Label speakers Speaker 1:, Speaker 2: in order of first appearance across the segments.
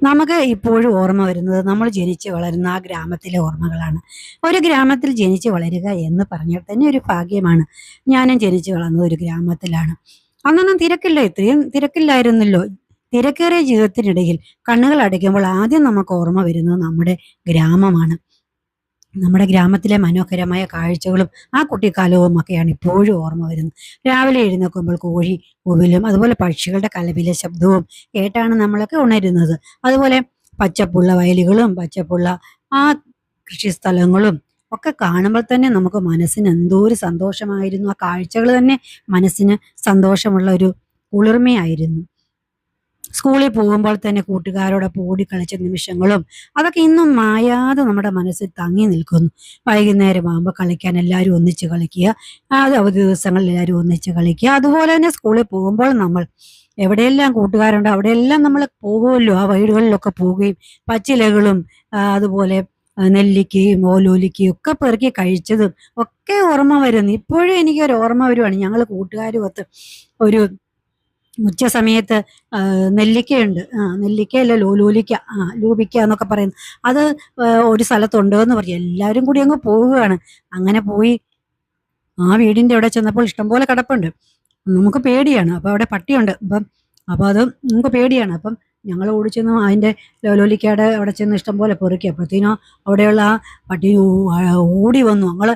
Speaker 1: നമുക്ക് ഇപ്പോഴും ഓർമ്മ വരുന്നത് നമ്മൾ ജനിച്ച് വളരുന്ന ആ ഗ്രാമത്തിലെ ഓർമ്മകളാണ്. ഒരു ഗ്രാമത്തിൽ ജനിച്ച് വളരുക എന്ന് പറഞ്ഞാൽ തന്നെ ഒരു ഭാഗ്യമാണ്. ഞാനും ജനിച്ച് വളർന്നത് ഒരു ഗ്രാമത്തിലാണ്. അന്നൊന്നും തിരക്കില്ല, ഇത്രയും തിരക്കില്ലായിരുന്നല്ലോ. തിരക്കേറിയ ജീവിതത്തിനിടയിൽ കണ്ണുകൾ അടയ്ക്കുമ്പോൾ ആദ്യം നമുക്ക് ഓർമ്മ വരുന്നത് നമ്മുടെ ഗ്രാമമാണ്. നമ്മുടെ ഗ്രാമത്തിലെ മനോഹരമായ കാഴ്ചകളും ആ കുട്ടിക്കാലവും ഒക്കെയാണ് ഇപ്പോഴും ഓർമ്മ വരുന്നത്. രാവിലെ എഴുന്നേൽക്കുമ്പോൾ കോഴി കൂവലും അതുപോലെ പക്ഷികളുടെ കലപില ശബ്ദവും കേട്ടാണ് നമ്മളൊക്കെ ഉണരുന്നത്. അതുപോലെ പച്ചപ്പുള്ള വയലുകളും പച്ചപ്പുള്ള ആ കൃഷിസ്ഥലങ്ങളും ഒക്കെ കാണുമ്പോൾ തന്നെ നമുക്ക് മനസ്സിന് എന്തോ ഒരു സന്തോഷമായിരുന്നു. ആ കാഴ്ചകൾ തന്നെ മനസ്സിന് സന്തോഷമുള്ള ഒരു കുളിർമയായിരുന്നു. സ്കൂളിൽ പോകുമ്പോൾ തന്നെ കൂട്ടുകാരോടൊപ്പം ഓടിക്കളിച്ച നിമിഷങ്ങളും അതൊക്കെ ഇന്നും മായാതെ നമ്മുടെ മനസ്സിൽ തങ്ങി നിൽക്കുന്നു. വൈകുന്നേരമാകുമ്പോൾ കളിക്കാൻ എല്ലാവരും ഒന്നിച്ച് കളിക്കുക, അത് അവധി ദിവസങ്ങളിൽ എല്ലാവരും ഒന്നിച്ച് കളിക്കുക. അതുപോലെ തന്നെ സ്കൂളിൽ പോകുമ്പോൾ നമ്മൾ എവിടെയെല്ലാം കൂട്ടുകാരുണ്ടോ അവിടെയെല്ലാം നമ്മൾ പോകുമല്ലോ. ആ വീടുകളിലൊക്കെ പോവുകയും പച്ചിലകളും അതുപോലെ നെല്ലിക്കയും ഓലോലിക്കയും ഒക്കെ പെറുക്കി കഴിച്ചതും ഒക്കെ ഓർമ്മ വരുന്നു. ഇപ്പോഴും എനിക്കൊരു ഓർമ്മ വരുവാണ്. ഞങ്ങൾ കൂട്ടുകാരുമൊത്ത് ഒരു ഉച്ച സമയത്ത് നെല്ലിക്കയുണ്ട്. നെല്ലിക്കയല്ല, ലോലിക്ക, ലൂബിക്ക എന്നൊക്കെ പറയുന്നു. അത് ഒരു സ്ഥലത്തുണ്ട് എന്ന് പറഞ്ഞു. എല്ലാവരും കൂടി അങ്ങ് പോവുകയാണ്. അങ്ങനെ പോയി ആ വീടിന്റെ അവിടെ ചെന്നപ്പോൾ ഇഷ്ടംപോലെ കിടപ്പുണ്ട്. നമുക്ക് പേടിയാണ്. അപ്പൊ അവിടെ പട്ടിയുണ്ട്. അപ്പൊ അത് നമുക്ക് പേടിയാണ്. അപ്പം ഞങ്ങൾ ഓടി ചെന്ന് അതിന്റെ ലോലിക്കയുടെ അവിടെ ചെന്ന് ഇഷ്ടംപോലെ പെറുക്കി. അപ്പോഴത്തേനും അവിടെയുള്ള ആ പട്ടി ഓടി വന്നു. ഞങ്ങൾ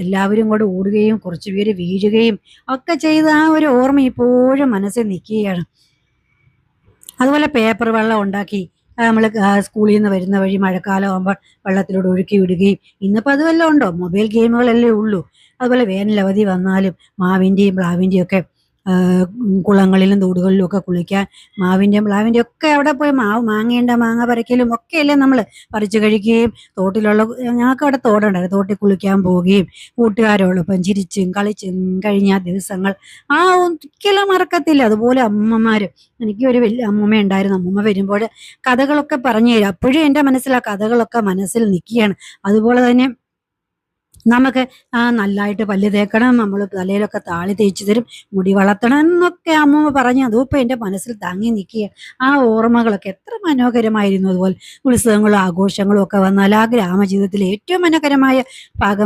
Speaker 1: എല്ലാവരും കൂടെ ഓടുകയും കുറച്ച് പേര് വീഴുകയും ഒക്കെ ചെയ്ത ആ ഒരു ഓർമ്മ ഇപ്പോഴും മനസ്സിൽ നിൽക്കുകയാണ്. അതുപോലെ പേപ്പർ വെള്ളം ഉണ്ടാക്കി നമ്മൾ സ്കൂളിൽ നിന്ന് വരുന്ന വഴി മഴക്കാലം ആകുമ്പോൾ വെള്ളത്തിലൂടെ ഒഴുക്കി വിടുകയും, ഇന്നിപ്പോൾ അത് വല്ലതും ഉണ്ടോ? മൊബൈൽ ഗെയിമുകളല്ലേ ഉള്ളൂ. അതുപോലെ വേനൽ അവധി വന്നാലും മാവിൻ്റെയും പ്ലാവിൻ്റെയും ഒക്കെ കുളങ്ങളിലും തോടുകളിലും ഒക്കെ കുളിക്കാൻ മാവിൻ്റെയും പ്ലാവിൻ്റെയും ഒക്കെ അവിടെ പോയി മാങ്ങേണ്ട മാങ്ങ പറിക്കലും ഒക്കെയല്ലേ നമ്മൾ പറിച്ചു കഴിക്കുകയും തോട്ടിലുള്ള ഞങ്ങൾക്ക് അവിടെ തോടുണ്ടായിരുന്നു, തോട്ടിൽ കുളിക്കാൻ പോവുകയും കൂട്ടുകാരോടൊപ്പം ചിരിച്ചും കളിച്ചും കഴിഞ്ഞ ദിവസങ്ങൾ ഒരിക്കലും മറക്കത്തില്ല. അതുപോലെ അമ്മമാർ, എനിക്ക് ഒരു വലിയ അമ്മൂമ്മ ഉണ്ടായിരുന്നു. അമ്മൂമ്മ വരുമ്പോൾ കഥകളൊക്കെ പറഞ്ഞു തരും. അപ്പോഴും എൻ്റെ മനസ്സിൽ ആ കഥകളൊക്കെ മനസ്സിൽ നിൽക്കുകയാണ്. അതുപോലെ തന്നെ നമുക്ക് നല്ലതായിട്ട് പല്ല് തേക്കണം, നമ്മൾ തലയിലൊക്കെ താളി തേച്ച് തരും, മുടി വളർത്തണം എന്നൊക്കെ അമ്മൂമ്മ പറഞ്ഞു. അതും ഇപ്പം എൻ്റെ മനസ്സിൽ തങ്ങി നിൽക്കുക. ആ ഓർമ്മകളൊക്കെ എത്ര മനോഹരമായിരുന്നു. അതുപോലെ ഉത്സവങ്ങളും ആഘോഷങ്ങളും ഒക്കെ വന്നാൽ ആ ഗ്രാമജീവിതത്തിലെ ഏറ്റവും മനോഹരമായ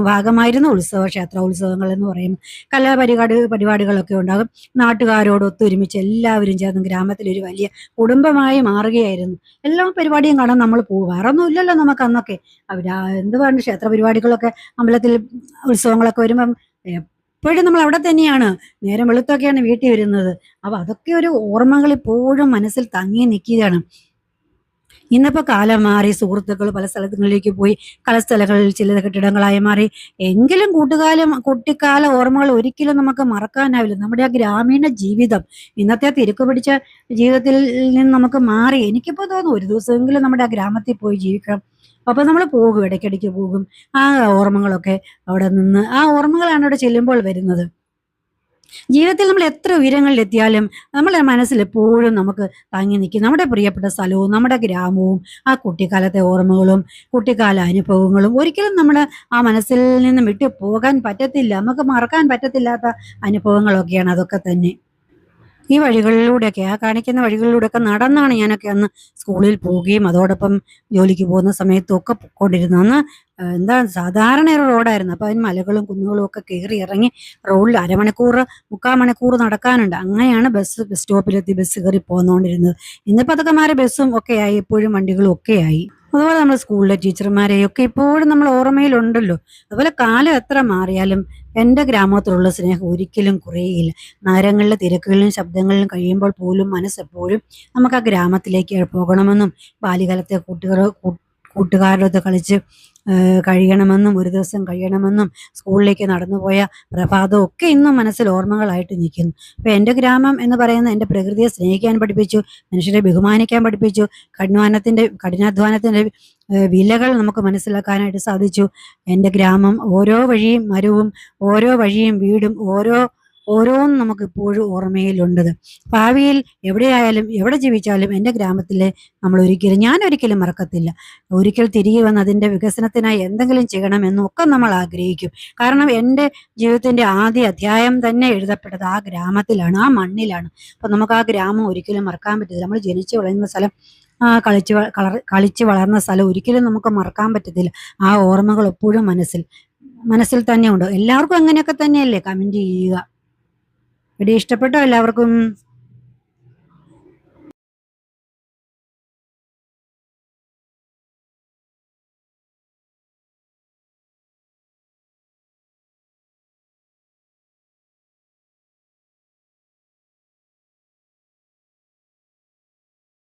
Speaker 1: ഭാഗമായിരുന്നു ക്ഷേത്ര ഉത്സവങ്ങൾ എന്ന് പറയുന്നത്. പരിപാടികളൊക്കെ ഉണ്ടാകും. നാട്ടുകാരോട് ഒത്തൊരുമിച്ച് എല്ലാവരും ചേർന്ന് ഗ്രാമത്തിലൊരു വലിയ കുടുംബമായി മാറുകയായിരുന്നു. എല്ലാ പരിപാടിയും കാണാൻ നമ്മൾ പോകും. വേറെ ഒന്നും ഇല്ലല്ലോ നമുക്ക് അന്നൊക്കെ. എന്തുവാണ് ക്ഷേത്ര പരിപാടികളൊക്കെ, അമ്പലത്തിൽ ഉത്സവങ്ങളൊക്കെ വരുമ്പം എപ്പോഴും നമ്മൾ അവിടെ തന്നെയാണ്. നേരം വെളുത്തൊക്കെയാണ് വീട്ടിൽ വരുന്നത്. അപ്പൊ അതൊക്കെ ഒരു ഓർമ്മകൾ ഇപ്പോഴും മനസ്സിൽ തങ്ങി നിൽക്കുകയാണ്. ഇന്നിപ്പോ കാലം മാറി, സുഹൃത്തുക്കൾ പല സ്ഥലങ്ങളിലേക്ക് പോയി, കളസ്ഥലങ്ങളിൽ ചില കെട്ടിടങ്ങളായി മാറി. എങ്കിലും കുട്ടിക്കാല ഓർമ്മകൾ ഒരിക്കലും നമുക്ക് മറക്കാനാവില്ല. നമ്മുടെ ആ ഗ്രാമീണ ജീവിതം ഇന്നത്തെ തിരക്ക് പിടിച്ച ജീവിതത്തിൽ നിന്ന് നമുക്ക് മാറി. എനിക്കിപ്പോ തോന്നുന്നു ഒരു ദിവസമെങ്കിലും നമ്മുടെ ആ ഗ്രാമത്തിൽ പോയി ജീവിക്കണം. അപ്പൊ നമ്മൾ പോകും, ഇടയ്ക്കിടയ്ക്ക് പോകും. ആ ഓർമ്മകളൊക്കെ അവിടെ നിന്ന്, ആ ഓർമ്മകളാണ് അവിടെ ചെല്ലുമ്പോൾ വരുന്നത്. ജീവിതത്തിൽ നമ്മൾ എത്ര ഉയരങ്ങളിലെത്തിയാലും നമ്മുടെ മനസ്സിൽ എപ്പോഴും നമുക്ക് തങ്ങി നിൽക്കും നമ്മുടെ പ്രിയപ്പെട്ട സ്ഥലവും നമ്മുടെ ഗ്രാമവും ആ കുട്ടിക്കാലത്തെ ഓർമ്മകളും കുട്ടിക്കാല അനുഭവങ്ങളും ഒരിക്കലും നമ്മുടെ ആ മനസ്സിൽ നിന്നും വിട്ടു പോകാൻ പറ്റത്തില്ല. നമുക്ക് മറക്കാൻ പറ്റത്തില്ലാത്ത അനുഭവങ്ങളൊക്കെയാണ് അതൊക്കെ തന്നെ. ഈ വഴികളിലൂടെയൊക്കെ, ആ കാണിക്കുന്ന വഴികളിലൂടെയൊക്കെ നടന്നാണ് ഞാനൊക്കെ അന്ന് സ്കൂളിൽ പോവുകയും അതോടൊപ്പം ജോലിക്ക് പോകുന്ന സമയത്തും ഒക്കെ പൊയ്ക്കൊണ്ടിരുന്നത്. അന്ന് എന്താ സാധാരണ ഒരു റോഡായിരുന്നു. അപ്പൊ അതിന് മലകളും കുന്നുകളും ഒക്കെ കയറി ഇറങ്ങി റോഡിൽ അരമണിക്കൂർ 3/4 മണിക്കൂർ നടക്കാനുണ്ട്. അങ്ങനെയാണ് ബസ് സ്റ്റോപ്പിലെത്തി ബസ് കയറി പോന്നുകൊണ്ടിരുന്നത്. ഇന്നിപ്പോ അതൊക്കെ മാറി ബസ്സും ഒക്കെ ആയി, എപ്പോഴും വണ്ടികളും ഒക്കെ ആയി. അതുപോലെ നമ്മൾ സ്കൂളിലെ ടീച്ചർമാരെയൊക്കെ ഇപ്പോഴും നമ്മൾ ഓർമ്മയിലുണ്ടല്ലോ. അതുപോലെ കാലം എത്ര മാറിയാലും എൻ്റെ ഗ്രാമത്തിലുള്ള സ്നേഹം ഒരിക്കലും കുറയുകയില്ല. നഗരങ്ങളിലെ തിരക്കുകളിലും ശബ്ദങ്ങളിലും കഴിയുമ്പോൾ പോലും മനസ്സെപ്പോഴും നമുക്ക് ആ ഗ്രാമത്തിലേക്ക് പോകണമെന്നും ബാല്യകാലത്തെ കൂട്ടുകാരോടൊത്ത് കളിച്ച് കഴിയണമെന്നും ഒരു ദിവസം കഴിയണമെന്നും സ്കൂളിലേക്ക് നടന്നുപോയ പ്രഭാതം ഒക്കെ ഇന്നും മനസ്സിൽ ഓർമ്മകളായിട്ട് നിൽക്കുന്നു. അപ്പൊ എൻ്റെ ഗ്രാമം എന്ന് പറയുന്നത് എൻ്റെ പ്രകൃതിയെ സ്നേഹിക്കാൻ പഠിപ്പിച്ചു, മനുഷ്യരെ ബഹുമാനിക്കാൻ പഠിപ്പിച്ചു, കഠിനാധ്വാനത്തിന്റെ വിലകൾ നമുക്ക് മനസ്സിലാക്കാനായിട്ട് സാധിച്ചു. എൻ്റെ ഗ്രാമം ഓരോ വഴിയും മരവും ഓരോ വഴിയും വീടും ഓരോന്നും നമുക്ക് ഇപ്പോഴും ഓർമ്മയിലുണ്ടത്. ഭാവിയിൽ എവിടെയായാലും എവിടെ ജീവിച്ചാലും എൻ്റെ ഗ്രാമത്തിലെ ഞാൻ ഒരിക്കലും മറക്കത്തില്ല. ഒരിക്കൽ തിരികെ വന്ന് അതിൻ്റെ വികസനത്തിനായി എന്തെങ്കിലും ചെയ്യണമെന്നും ഒക്കെ നമ്മൾ ആഗ്രഹിക്കും. കാരണം എൻ്റെ ജീവിതത്തിൻ്റെ ആദ്യ അധ്യായം തന്നെ എഴുതപ്പെട്ടത് ആ ഗ്രാമത്തിലാണ്, ആ മണ്ണിലാണ്. അപ്പൊ നമുക്ക് ആ ഗ്രാമം ഒരിക്കലും മറക്കാൻ പറ്റില്ല. നമ്മൾ ജനിച്ചു വളരുന്ന സ്ഥലം കളിച്ച് വളർന്ന സ്ഥലം ഒരിക്കലും നമുക്ക് മറക്കാൻ പറ്റത്തില്ല. ആ ഓർമ്മകൾ എപ്പോഴും മനസ്സിൽ തന്നെ ഉണ്ട്. എല്ലാവർക്കും അങ്ങനെയൊക്കെ തന്നെയല്ലേ? കമന്റ് ചെയ്യുക. വീഡിയോ ഇഷ്ടപ്പെട്ടോ എല്ലാവർക്കും?